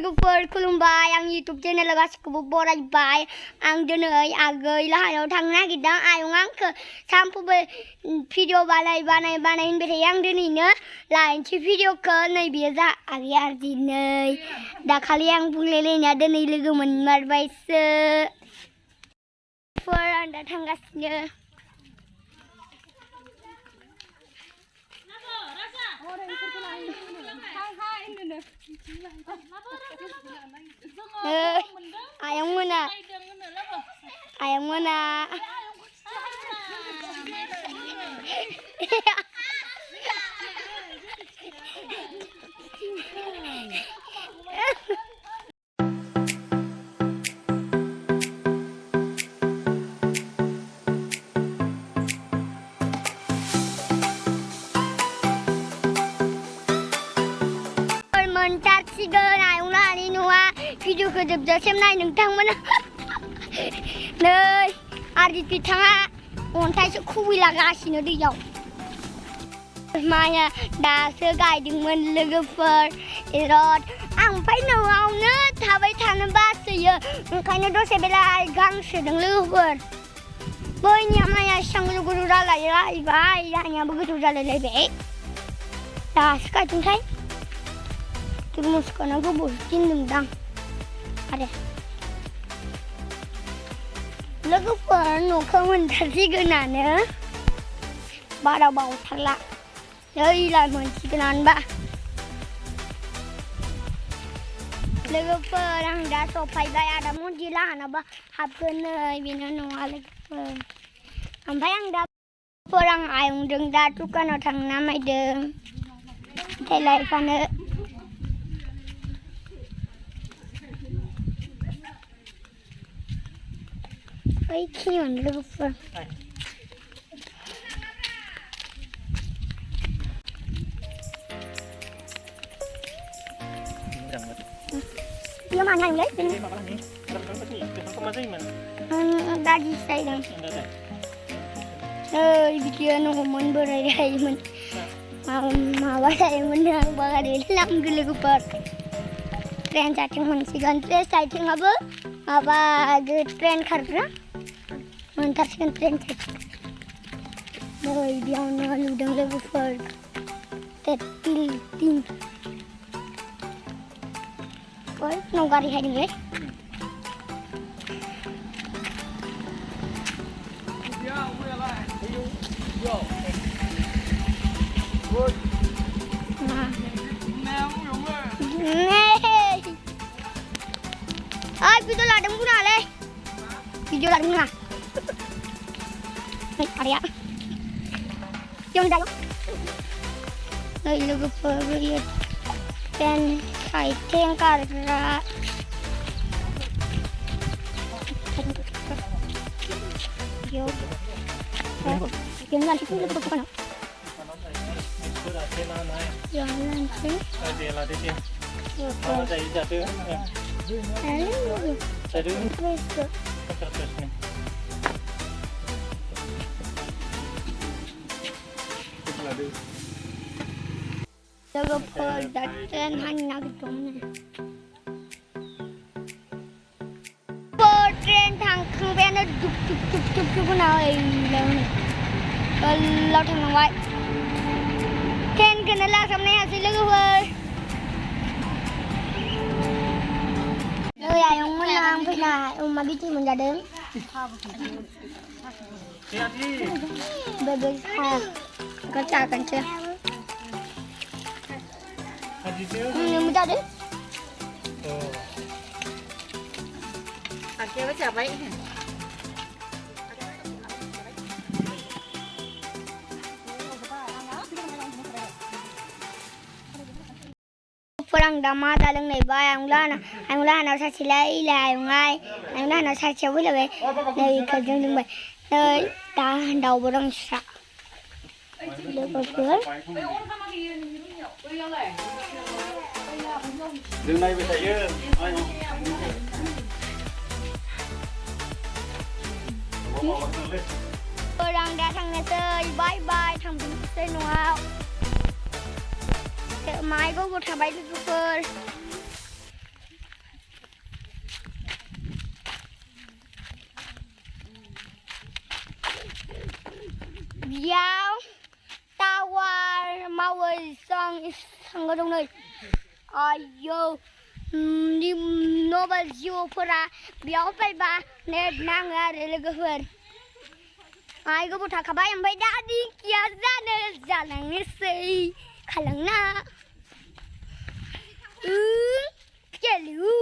लोगोफोर खुलुमबाय आं YouTube चेनेल गासिखौबो बरायबाय आं दिनै आगै लाहानाव थांनो नागिरदों आयं आंखौ सानफ्रोमबो भिडिअ बानाय होनबाय थायो आं दिनैनो लायनोसै भिडिअखौ नै बेयो जा आगैया दिनै दाखालि आं बुंलायलायनाया दिनै लोगो मोनमारबायसो आं दा थांगासिनो ayang mana mencaksikan ayung lari nuwa video kejep-jep naik nोंथांमोना नै आरजित बिथाङा अन्थाइसो खुबैलागासिनो दैयाव माया दासो गायदोंमोन लोगोफोर एरद आं ओमफ्राय न'आवनो थाबाय थानो बासोयो ओंखायनो दसे बेला गांसोदों लोगोफोर बैनिया माया एसेबां गोजौ जालायबाय जाहानियाबो गोजौ जालायलायबाय दासो गायदोंथाय Termuskan aku bosin dendang. Ada. Lagu penuh komentasi kenana. Bara bau thalak. Jadi lah menci kenan ba. Lagu perang dah sopai bayar dah munci lah na ba. Hapun bina nual lagu per. Ampai yang dah perang ayung deng dah tu kan orang nama deng. Telai pana. Ay, kiyon, look Dia mana yang lain? Tadi saya bikin nomen berai men, mawa saya menang bagari lam gulu per. Tren chatting men sigan tren chatting apa tren kerja? Mentarkan tren chatting. Noi dia nak ludang lagu per. Tetil ting. Oi, nongkari hari ni. Ai video ladang guna le. Video ladang guna. Arya. Yang dalam. Ai logo pergi pen kai tengkar ra. Yo. Jangan itu logo mana? Jangan sih. Ada lah di sini. Ada jatuh. Ada. Terus ni. Lagu perdatang hanya gitu ni. Tren thang bên nó chụp nào ấy lâu này. Lâu thằng vậy. Tren cái nó là xong này hả xin lỗi ơi. Ơi ông muốn làm phải là ông mà biết gì mình ra đến. Bebe ha. Có chả cần chưa? Mình ra đến. Kia với chả vậy. Perang dama dalang này bay anh la nào sa chỉ lấy là ngay anh la nào sa chiếu với là về này cái dương đừng vậy nơi ta đầu bộ đang sạ được một cửa đường này phải thấy Perang datang nanti, bye bye, sampai jumpa. Mai kau buat apa itu super? बेयाव tower मावै थांगौ दं नै आयौ mobile जिअ'फोरा बेयाव फैबा net नाङो आरो लोगोफोर आइ गोबाव थाखाबाय ओमफ्राय दा दिंखिया जालांनोसै खालांना गेलु